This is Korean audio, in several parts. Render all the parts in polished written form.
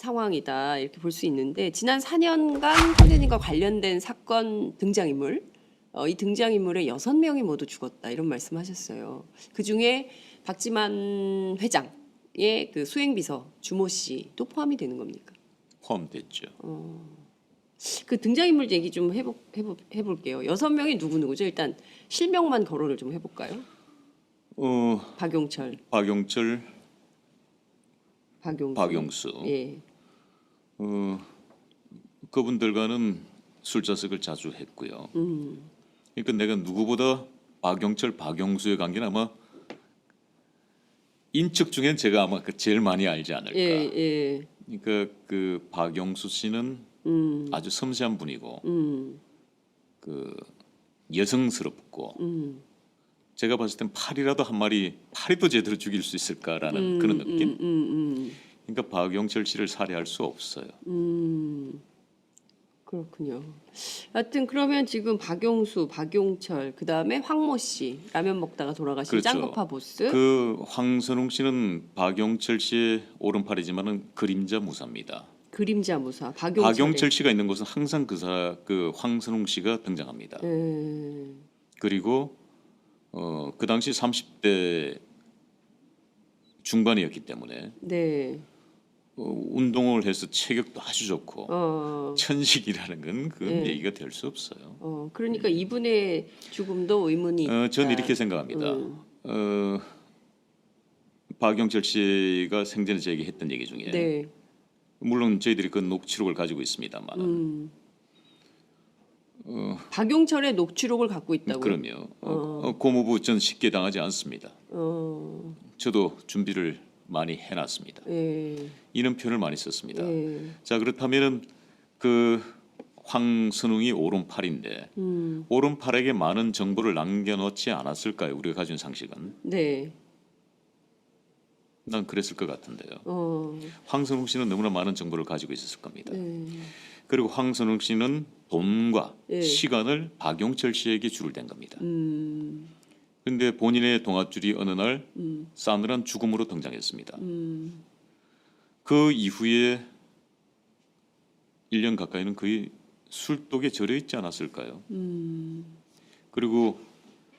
상황이다 이렇게 볼 수 있는데 지난 4년간 황제님과 관련된 사건 등장인물 이 등장인물의 6명이 모두 죽었다 이런 말씀하셨어요. 그 중에 박지만 회장의 그 수행비서 주모 씨도 포함이 되는 겁니까? 포함됐죠. 그 등장인물 얘기 좀 해볼게요. 6명이 누구누구죠? 일단 실명만 거론을 좀 해볼까요? 박용철, 박용철, 박용수, 박용수. 예, 그분들과는 술자석을 자주 했고요. 그러니까 내가 누구보다 박용철, 박용수의 관계는 아마 인척 중엔 제가 아마 제일 많이 알지 않을까. 예. 그러니까 그 박용수 씨는 아주 섬세한 분이고 그 여성스럽고 제가 봤을 땐 파리라도 한 마리 파리도 제대로 죽일 수 있을까라는 그런 느낌. 그러니까 박용철 씨를 살해할 수 없어요. 그렇군요. 하여튼 그러면 지금 박용수, 박용철, 그 다음에 황모 씨 라면 먹다가 돌아가신 그렇죠. 짱구파 보스. 그 황선홍 씨는 박용철 씨의 오른팔이지만은 그림자 무사입니다. 그림자 무사. 박용철 씨가 있는 곳은 항상 그 황선홍 씨가 등장합니다. 그리고 그 당시 30대 중반이었기 때문에 네. 운동을 해서 체격도 아주 좋고 천식이라는 건 그건 네. 얘기가 될 수 없어요. 그러니까 이분의 죽음도 의문이 있다. 저는 이렇게 생각합니다. 박용철 씨가 생전에 제게 했던 얘기 중에 네. 물론 저희들이 그 녹취록을 가지고 있습니다만 박용철의 녹취록을 갖고 있다고요? 그럼요. 고모부 전 쉽게 당하지 않습니다. 어, 저도 준비를 많이 해놨습니다. 예. 이런 표현을 많이 썼습니다. 예. 자 그렇다면은 그 황선웅이 오른팔인데 오른팔에게 많은 정보를 남겨놓지 않았을까요? 우리가 가진 상식은 네. 난 그랬을 것 같은데요. 어, 황선웅 씨는 너무나 많은 정보를 가지고 있었을 겁니다. 네. 그리고 황선웅 씨는 돈과 예. 시간을 박용철 씨에게 줄을 댄 겁니다. 그런데 본인의 동아줄이 어느 날 싸늘한 죽음으로 등장했습니다. 그 이후에 1년 가까이는 거의 술독에 절여 있지 않았을까요? 그리고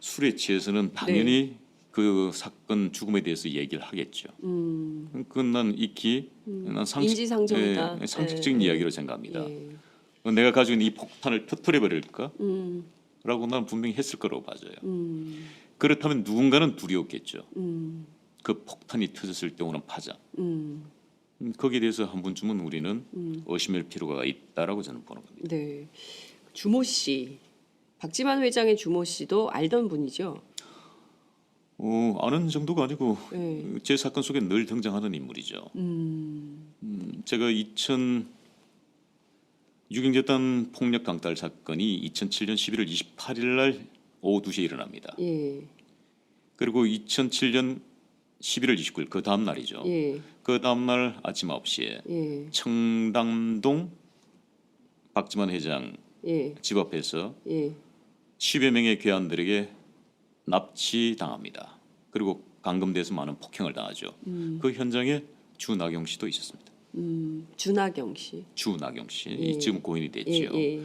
술에 취해서는 당연히 그 사건 죽음에 대해서 얘기를 하겠죠. 그건 난 익히 난 인지상정이다. 상식적인 예, 이야기로 생각합니다. 예. 내가 가지고 있는 이 폭탄을 터뜨려 버릴까? 라고 난 분명히 했을 거라고 봐져요. 그렇다면 누군가는 두려웠겠죠. 그 폭탄이 터졌을 때 오는 파장. 거기에 대해서 한 번쯤은 우리는 의심할 필요가 있다라고 저는 보는 겁니다. 네. 주모 씨. 박지만 회장의 주모 씨도 알던 분이죠. 아는 정도가 아니고 네. 제 사건 속에 늘 등장하는 인물이죠. 제가 6.27 폭력 강탈 사건이 2007년 11월 28일 날 오후 2시에 일어납니다. 예. 그리고 2007년 11월 29일 그 다음 날이죠. 예. 그 다음 날 아침 9시에 예. 청담동 박지만 회장 예. 집 앞에서 예. 10여 명의 괴한들에게 납치당합니다. 그리고 감금돼서 많은 폭행을 당하죠. 그 현장에 주나경 씨도 있었습니다. 주나경 씨. 주나경 씨 예. 지금 고인이 됐지요. 예.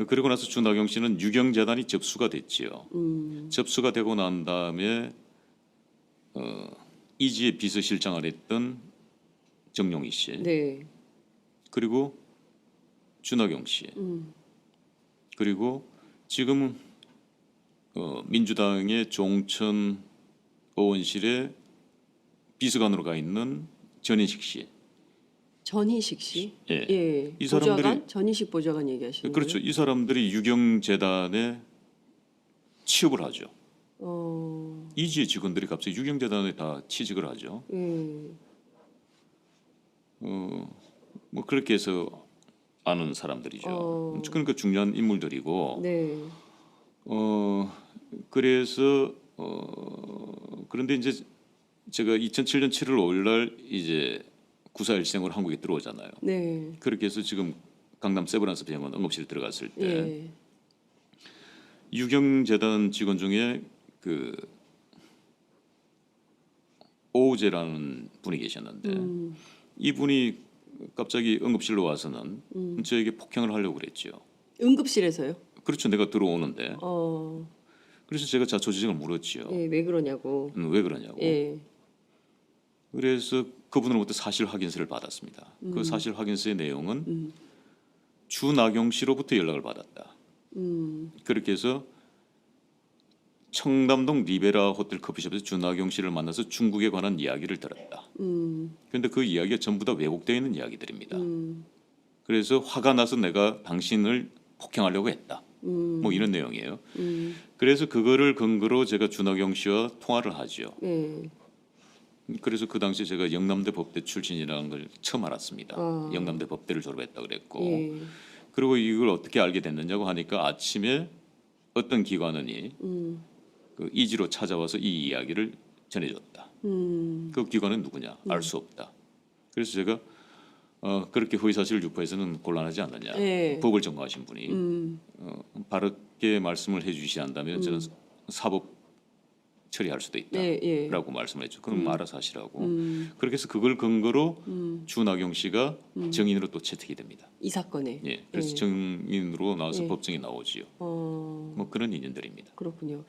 그리고 나서 주나경 씨는 유경재단이 접수가 됐지요. 접수가 되고 난 다음에 이지의 비서실장을 했던 정용희 씨 네. 그리고 주나경 씨 그리고 지금은 민주당의 종천 의원실에 비서관으로 가 있는 전인식 씨. 전희식 씨. 예. 예. 이 사람들이- 보좌관? 전희식 보좌관 얘기하시는 그렇죠. 거예요? 이 사람들이 유경재단에 취업을 하죠. 이지의 직원들이 갑자기 유경재단에 다 취직을 하죠. 예. 뭐 그렇게 해서 아는 사람들이죠. 그러니까 중요한 인물들이고. 네. 그래서 그런데 이제 제가 2007년 7월 5일 날 이제 구사일생으로 한국에 들어오잖아요. 네. 그렇게 해서 지금 강남 세브란스 병원 응급실 들어갔을 때 예. 유경재단 직원 중에 그 오우재라는 분이 계셨는데 이분이 갑자기 응급실로 와서는 저에게 폭행을 하려고 그랬죠. 응급실에서요? 그렇죠. 내가 들어오는데. 어, 그래서 제가 자초지종을 물었죠. 예, 왜 그러냐고. 왜 그러냐고. 예, 그래서 그분으로부터 사실 확인서를 받았습니다. 그 사실 확인서의 내용은 주나경 씨로부터 연락을 받았다. 그렇게 해서 청담동 리베라 호텔 커피숍에서 주나경 씨를 만나서 중국에 관한 이야기를 들었다. 그런데 그 이야기가 전부 다 왜곡되어 있는 이야기들입니다. 그래서 화가 나서 내가 당신을 폭행하려고 했다. 뭐 이런 내용이에요. 그래서 그거를 근거로 제가 주나경 씨와 통화를 하죠. 예, 그래서 그 당시에 제가 영남대 법대 출신이라는 걸 처음 알았습니다. 영남대 법대를 졸업했다 그랬고 예, 그리고 이걸 어떻게 알게 됐느냐고 하니까 아침에 어떤 기관원이 그 이지로 찾아와서 이 이야기를 전해줬다. 그 기관은 누구냐? 알 수 없다. 그래서 제가 그렇게 허위 사실을 유포해서는 곤란하지 않느냐? 예. 법을 전공하신 분이 바르게 말씀을 해주시 한다면 저는 사법 처리할 수도 예, 예. 있다라고 말씀을 했죠. 그럼 알아서 하시라고. 그렇게 해서 그걸 근거로 주나경 씨가 정인으로 또 채택이 됩니다. 이 사건에. 예, 그래서 정인으로 나와서 예. 법정에 나오지요. 뭐 그런 인연들입니다. 그렇군요.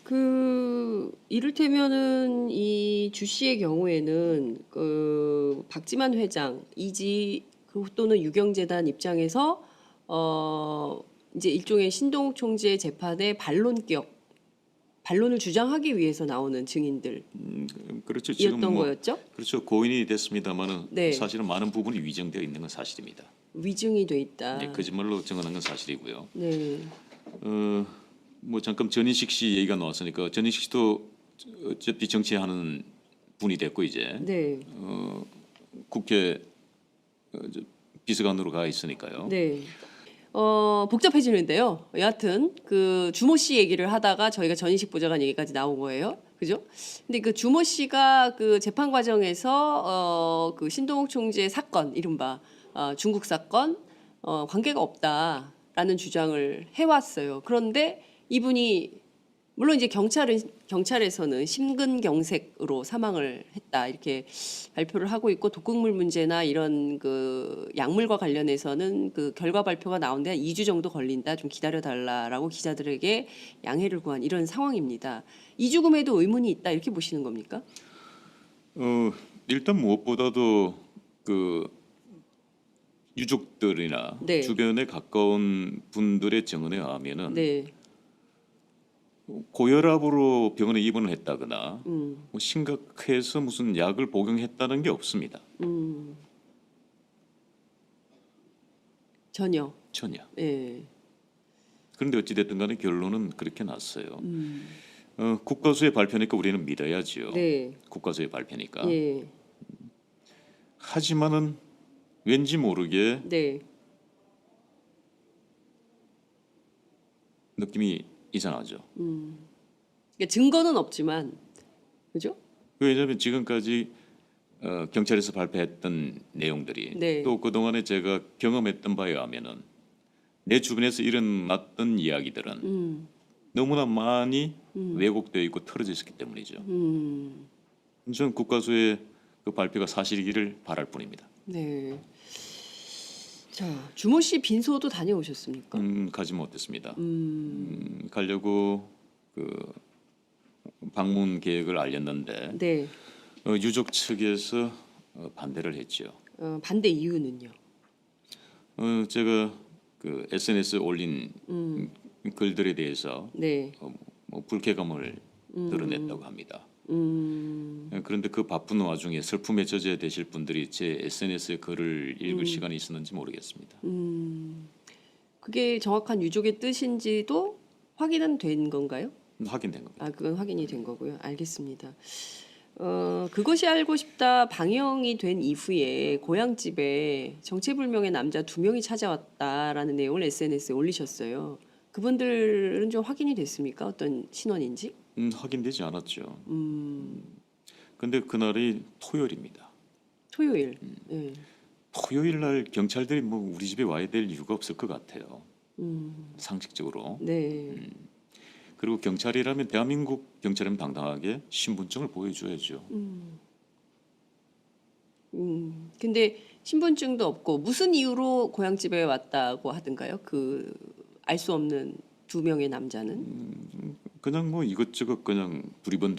그 이를테면은 이 주 씨의 경우에는 그 박지만 회장 이지 그 또는 유경재단 입장에서 이제 일종의 신동욱 총재의 재판의 반론을 주장하기 위해서 나오는 증인들이었던 그렇죠. 지금 뭐 거였죠? 그렇죠. 고인이 됐습니다만은 네. 사실은 많은 부분이 위정되어 있는 건 사실입니다. 위증이 돼 있다. 예, 거짓말로 증언한 건 사실이고요. 네. 뭐 잠깐 전인식 씨 얘기가 나왔으니까 전인식 씨도 어차피 정치하는 분이 됐고 이제 네. 국회 비서관으로 가 있으니까요. 네. 복잡해지는데요. 여하튼 그 주모 씨 얘기를 하다가 저희가 전인식 보좌관 얘기까지 나온 거예요. 그죠? 근데 그 주모 씨가 그 재판 과정에서 그 신동욱 총재 사건 이른바 중국 사건 관계가 없다라는 주장을 해왔어요. 그런데 이분이 물론 이제 경찰에서는 심근경색으로 사망을 했다 이렇게 발표를 하고 있고 독극물 문제나 이런 그 약물과 관련해서는 그 결과 발표가 나오는데 한 2주 정도 걸린다 좀 기다려 달라라고 기자들에게 양해를 구한 이런 상황입니다. 이 죽음에도 의문이 있다 이렇게 보시는 겁니까? 일단 무엇보다도 그 유족들이나 네. 주변에 가까운 분들의 증언에 의하면은 네. 고혈압으로 병원에 입원을 했다거나 뭐 심각해서 무슨 약을 복용했다는 게 없습니다. 전혀. 전혀. 예. 그런데 어찌됐든 간에 결론은 그렇게 났어요. 국가수의 발표니까 우리는 믿어야지요. 네. 국가수의 발표니까. 예. 하지만은 왠지 모르게 네. 느낌이 이상하죠. 그러니까 증거는 없지만 그죠? 왜냐하면 지금까지 경찰에서 발표했던 내용들이 네. 또 그동안에 제가 경험했던 바에 의하면은 내 주변에서 일어났던 이야기들은 너무나 많이 왜곡되어 있고 틀어져 있었기 때문이죠. 저는 국가수의 그 발표가 사실이기를 바랄 뿐입니다. 네. 자, 주모 씨 빈소도 다녀오셨습니까? 가지 못했습니다. 가려고 그 방문 계획을 알렸는데 네. 유족 측에서 반대를 했죠. 반대 이유는요? 제가 그 SNS에 올린 글들에 대해서 네. 뭐 불쾌감을 드러냈다고 합니다. 그런데 그 바쁜 와중에 슬픔에 젖어 되실 분들이 제 SNS의 글을 읽을 시간이 있었는지 모르겠습니다. 그게 정확한 유족의 뜻인지도 확인은 된 건가요? 확인된 겁니다. 아, 그건 확인이 된 거고요. 알겠습니다. 그것이 알고 싶다 방영이 된 이후에 고향집에 정체불명의 남자 2명이 찾아왔다라는 내용을 SNS에 올리셨어요. 그분들은 좀 확인이 됐습니까? 어떤 신원인지? 확인되지 않았죠. 근데 그날이 토요일입니다. 토요일. 네. 토요일 날 경찰들이 뭐 우리 집에 와야 될 이유가 없을 것 같아요. 상식적으로. 네. 그리고 경찰이라면 대한민국 경찰이면 당당하게 신분증을 보여줘야죠. 근데 신분증도 없고 무슨 이유로 고향집에 왔다고 하던가요? 그 알 수 없는 두 명의 남자는 그냥 뭐 이것저것 그냥 두리번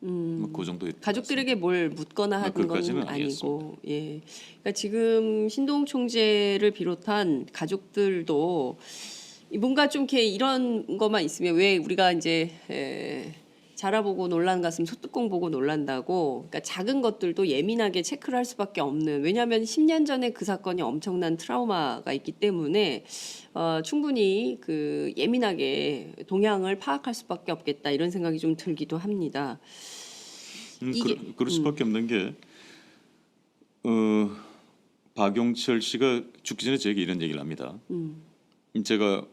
뭐그 정도의 가족들에게 뭘 묻거나 하는 건 그것까지는 아니고, 예. 그러니까 지금 신동 총재를 비롯한 가족들도 뭔가 좀 이렇게 이런 것만 있으면 왜 우리가 이제 자라보고 놀란 가슴 소뚜껑 보고 놀란다고, 그러니까 작은 것들도 예민하게 체크를 할 수밖에 없는, 왜냐하면 10년 전에 그 사건이 엄청난 트라우마가 있기 때문에 충분히 그 예민하게 동향을 파악할 수밖에 없겠다 이런 생각이 좀 들기도 합니다. 그럴 수밖에 없는 게 박용철 씨가 죽기 전에 저에게 이런 얘기를 합니다. 제가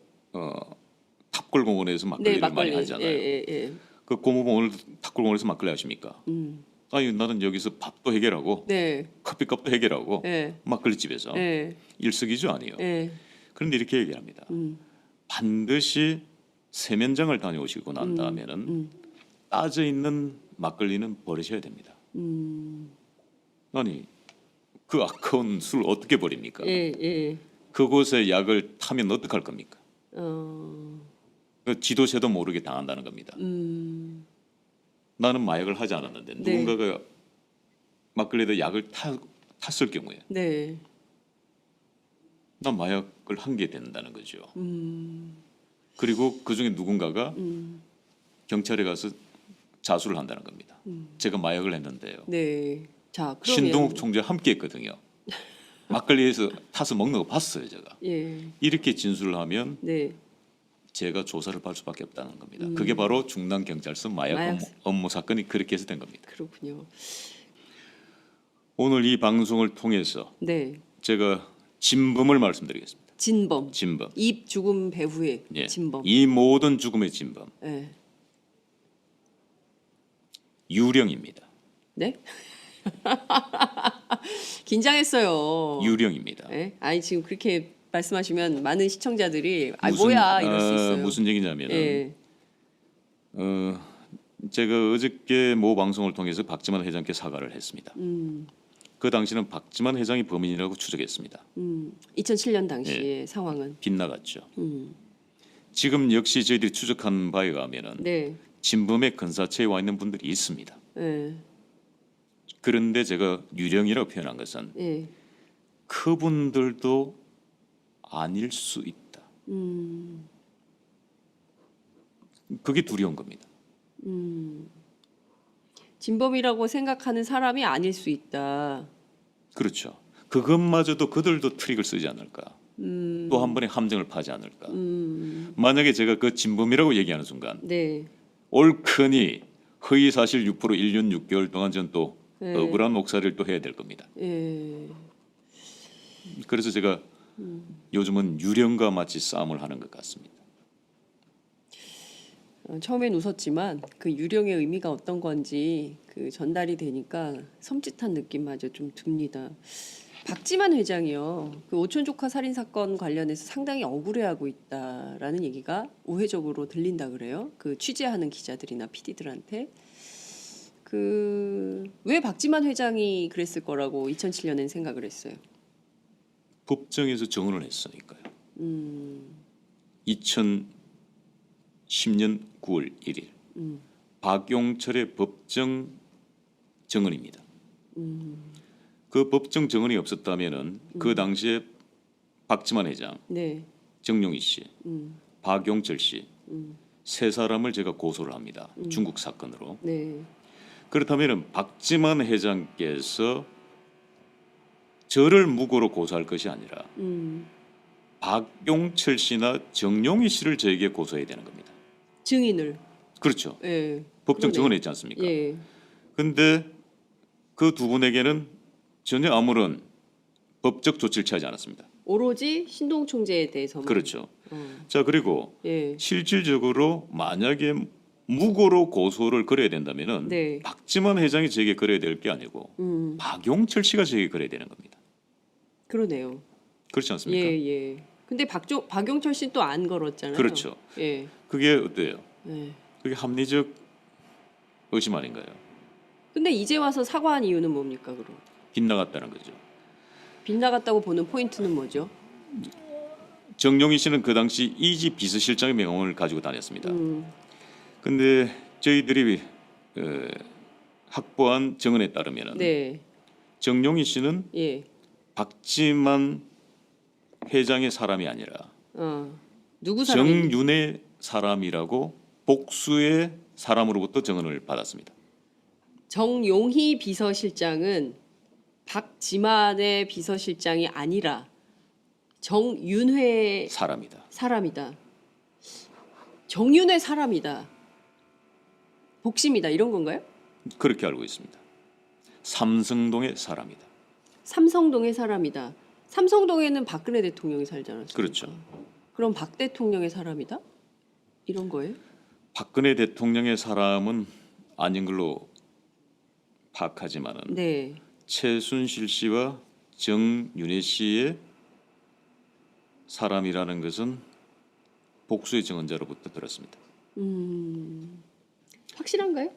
탑골공원에서 막걸리를 많이 하잖아요. 예. 그 고모부 오늘 탑골공원에서 막걸리 하십니까? 아니 나는 여기서 밥도 해결하고 네. 커피값도 해결하고 예. 막걸리 집에서 예. 일석이조 아니에요. 예. 그런데 이렇게 얘기합니다. 반드시 세면장을 다녀오시고 난 다음에는 따져 있는 막걸리는 버리셔야 됩니다. 아니 그 아까운 술 어떻게 버립니까? 예. 그곳에 약을 타면 어떡할 겁니까? 어. 그 지도새도 모르게 당한다는 겁니다. 나는 마약을 하지 않았는데 네. 누군가가 막걸리에다 약을 탔을 경우에 네. 난 마약을 한 게 된다는 거죠. 그리고 그 중에 누군가가 경찰에 가서 자수를 한다는 겁니다. 제가 마약을 했는데요. 네. 자, 그러면 신동욱 총재 함께 했거든요. 막걸리에서 타서 먹는 거 봤어요, 제가. 예. 이렇게 진술을 하면 네. 제가 조사를 받을 수밖에 없다는 겁니다. 그게 바로 중남경찰서 마약 업무 사건이 그렇게 해서 된 겁니다. 그렇군요. 오늘 이 방송을 통해서 네. 제가 진범을 말씀드리겠습니다. 진범. 진범. 입 죽음 배후의 예. 진범. 이 모든 죽음의 진범. 예. 유령입니다. 네? 긴장했어요. 유령입니다. 예? 아니 지금 그렇게 말씀하시면 많은 시청자들이 뭐야 이럴 수 있어요. 무슨 얘기냐면은 예. 제가 어저께 모 방송을 통해서 박지만 회장께 사과를 했습니다. 그 당시는 박지만 회장이 범인이라고 추정했습니다. 2007년 당시의 상황은 빗나갔죠. 지금 역시 저희들이 추적한 바에 의하면은 네. 진범의 근사체에 와 있는 분들이 있습니다. 예. 그런데 제가 유령이라고 표현한 것은 예. 그분들도 아닐 수 있다. 그게 두려운 겁니다. 진범이라고 생각하는 사람이 아닐 수 있다. 그렇죠. 그것마저도 그들도 트릭을 쓰지 않을까. 또 한 번의 함정을 파지 않을까. 만약에 제가 그 진범이라고 얘기하는 순간 네. 옳거니 허위사실 유포로 1년 6개월 동안 전 또 네. 억울한 옥살이를 또 해야 될 겁니다. 예. 그래서 제가 요즘은 유령과 마치 싸움을 하는 것 같습니다. 처음엔 웃었지만 그 유령의 의미가 어떤 건지 그 전달이 되니까 섬찟한 느낌마저 좀 듭니다. 박지만 회장이요. 그 오촌 조카 살인 사건 관련해서 상당히 억울해하고 있다라는 얘기가 우회적으로 들린다 그래요. 그 취재하는 기자들이나 PD들한테. 그 왜 박지만 회장이 그랬을 거라고 2007년엔 생각을 했어요. 법정에서 증언을 했으니까요. 2010년 9월 1일 박용철의 법정 증언입니다. 그 법정 증언이 없었다면은 그 당시에 박지만 회장, 네. 정용희 씨, 박용철 씨 세 사람을 제가 고소를 합니다. 중국 사건으로. 네. 그렇다면은 박지만 회장께서 저를 무고로 고소할 것이 아니라 박용철 씨나 정용희 씨를 저에게 고소해야 되는 겁니다. 증인을. 그렇죠. 예. 법정 그러네요. 증언했지 않습니까? 예. 근데 그 두 분에게는 전혀 아무런 법적 조치를 취하지 않았습니다. 오로지 신동 총재에 대해서만. 그렇죠. 자, 그리고 예. 실질적으로 만약에 무고로 고소를 걸어야 된다면은 네. 박지만 회장이 저에게 걸어야 될 게 아니고 박용철 씨가 저에게 걸어야 되는 겁니다. 그러네요. 그렇지 않습니까? 예. 근데 박용철 씨는 또 안 걸었잖아요. 그렇죠. 예. 그게 어때요? 예. 그게 합리적 의심 아닌가요? 근데 이제 와서 사과한 이유는 뭡니까, 그럼? 빗나갔다는 거죠. 빗나갔다고 보는 포인트는 뭐죠? 정용희 씨는 그 당시 이지 비서실장의 명함을 가지고 다녔습니다. 근데 저희들이 확보한 증언에 따르면 네. 정용희 씨는 예. 박지만 회장의 사람이 아니라 누구 사람이? 정윤의 사람이라고 복수의 사람으로부터 증언을 받았습니다. 정용희 비서실장은 박지만의 비서실장이 아니라 정윤회 사람이다. 사람이다. 정윤회 사람이다. 복심이다. 이런 건가요? 그렇게 알고 있습니다. 삼성동의 사람이다. 삼성동의 사람이다. 삼성동에는 박근혜 대통령이 살지 않았습니까? 그렇죠. 그럼 박 대통령의 사람이다? 이런 거예요? 박근혜 대통령의 사람은 아닌 걸로 파악하지만은 네. 최순실 씨와 정윤혜 씨의 사람이라는 것은 복수의 증언자로부터 들었습니다. 확실한가요?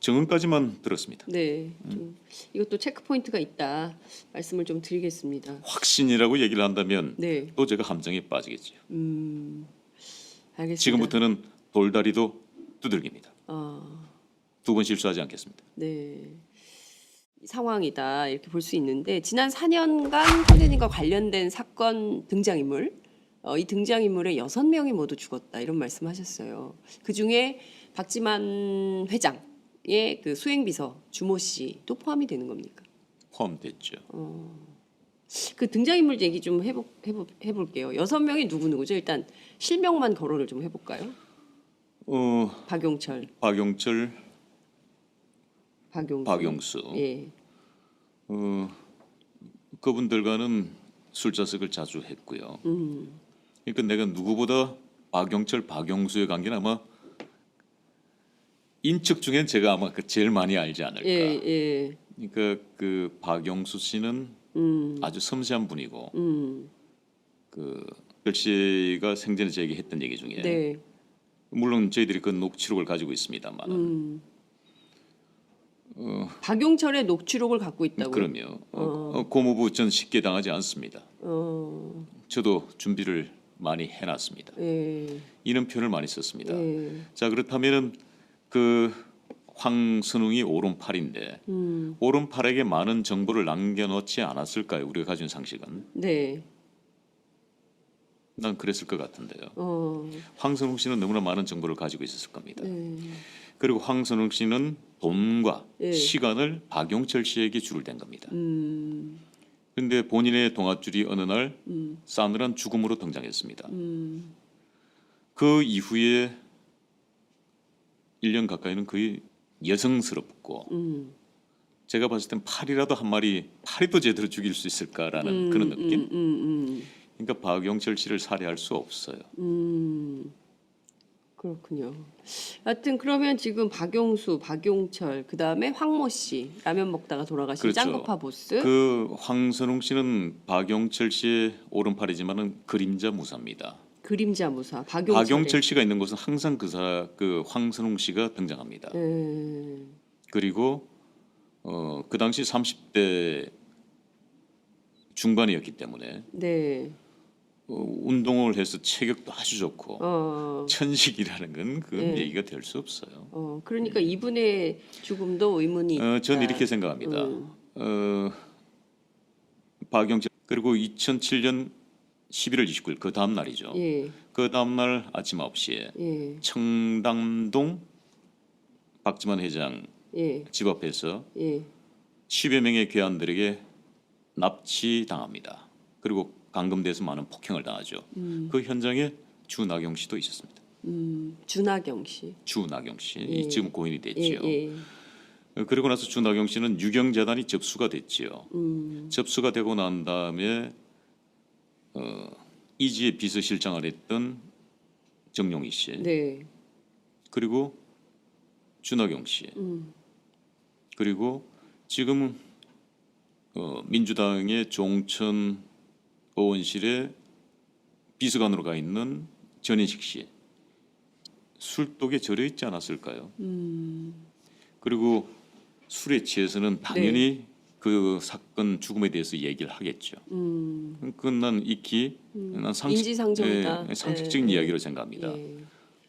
증언까지만 들었습니다. 네. 좀 이것도 체크 포인트가 있다. 말씀을 좀 드리겠습니다. 확신이라고 얘기를 한다면 네. 또 제가 함정에 빠지겠죠. 알겠습니다. 지금부터는 돌다리도 두들깁니다. 아, 두 번 실수하지 않겠습니다. 네. 상황이다 이렇게 볼 수 있는데 지난 4년간 선생님과 관련된 사건 등장인물 이 등장인물의 6명이 모두 죽었다 이런 말씀하셨어요. 그 중에 박지만 회장의 그 수행비서 주모 씨도 포함이 되는 겁니까? 포함됐죠. 그 등장인물 얘기 좀 해볼게요. 6명이 누구누구죠? 일단 실명만 거론을 좀 해볼까요? 박용철, 박용철, 박용수, 박용수. 예, 그분들과는 술자석을 자주 했고요. 그러니까 내가 누구보다 박용철, 박용수의 관계는 아마 인척 중엔 제가 아마 그 제일 많이 알지 않을까. 예, 예, 그러니까 그 박용수 씨는 아주 섬세한 분이고 그 씨가 생전에 제게 했던 얘기 중에 네, 물론 저희들이 그 녹취록을 가지고 있습니다만 박용철의 녹취록을 갖고 있다고요? 그럼요. 고모부 전 쉽게 당하지 않습니다. 어, 저도 준비를 많이 해놨습니다. 예, 이런 표현을 많이 썼습니다. 예, 자 그렇다면은 그 황선웅이 오른팔인데 오른팔에게 많은 정보를 남겨놓지 않았을까요? 우리가 가진 상식은 네, 난 그랬을 것 같은데요. 황선웅 씨는 너무나 많은 정보를 가지고 있었을 겁니다. 그리고 황선웅 씨는 돈과 예. 시간을 박용철 씨에게 줄을 댄 겁니다. 그런데 본인의 동아줄이 어느 날 싸늘한 죽음으로 등장했습니다. 그 이후에 1년 가까이는 거의 여성스럽고 제가 봤을 땐 팔이라도 한 마리 파리도 제대로 죽일 수 있을까라는 그런 느낌. 그러니까 박용철 씨를 살해할 수 없어요. 그렇군요. 하여튼 그러면 지금 박용수, 박용철, 그 다음에 황모 씨 라면 먹다가 돌아가신 그렇죠. 짱구파 보스. 그 황선웅 씨는 박용철 씨의 오른팔이지만은 그림자 무사입니다. 그림자 무사. 박용철 씨가 있는 곳은 항상 그 황선웅 씨가 등장합니다. 그리고 그 당시 30대 중반이었기 때문에 네. 운동을 해서 체격도 아주 좋고 천식이라는 건 그건 네. 얘기가 될 수 없어요. 그러니까 이분의 죽음도 의문이 있다. 전 이렇게 생각합니다. 박용철 그리고 2007년 11월 29일 그 다음 날이죠. 예, 그 다음 날 아침 9시에 예, 청담동 박지만 회장 예, 집 앞에서 예. 10여 명의 괴한들에게 납치당합니다. 그리고 감금돼서 많은 폭행을 당하죠. 그 현장에 주나경 씨도 있었습니다. 준하경 씨. 주나경 씨 예. 지금 고인이 됐지요. 예, 그리고 나서 주나경 씨는 유경재단이 접수가 됐지요. 접수가 되고 난 다음에 이지의 비서실장을 했던 정용희 씨 네. 그리고 주나경 씨 그리고 지금은 민주당의 종천 의원실에 비서관으로 가 있는 전인식 씨 술독에 절여 있지 않았을까요? 그리고 술에 취해서는 당연히 그 사건 죽음에 대해서 얘기를 하겠죠. 그건 난 익히 난 인지상정이다. 상식적인 이야기로 생각합니다. 예.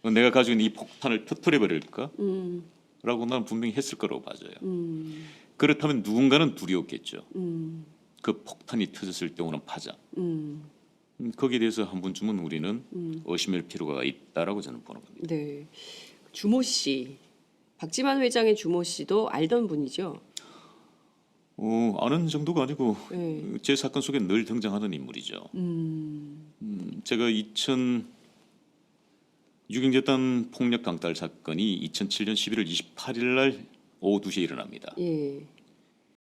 내가 가지고 있는 이 폭탄을 터뜨려 버릴까? 라고 나는 분명히 했을 거라고 봐져요. 그렇다면 누군가는 두려웠겠죠. 그 폭탄이 터졌을 때 오는 파장. 거기에 대해서 한 번쯤은 우리는 의심할 필요가 있다라고 저는 보는 겁니다. 네. 주모 씨, 박지만 회장의 주모 씨도 알던 분이죠. 아는 정도가 아니고 네. 제 사건 속에 늘 등장하는 인물이죠. 제가 6.27 폭력 강탈 사건이 2007년 11월 28일 날 오후 2시에 일어납니다. 예.